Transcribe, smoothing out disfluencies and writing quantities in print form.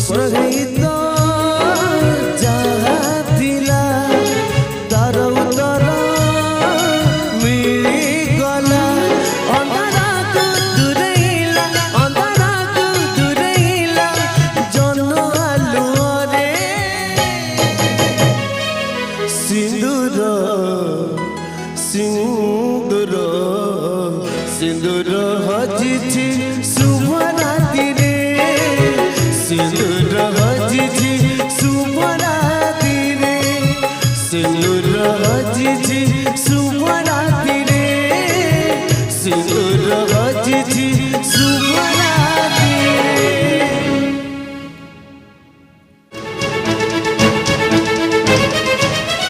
प्रश्न है तो चाहतिला तार उत्तर मिलिगला अंधारा को दूरैला जन आलुरे सिंदूर सिंदूर सिंदूर हजिछि शुभ राति रे सिंदूर हजिछि शुभ राति रे सिंदूर हजिछि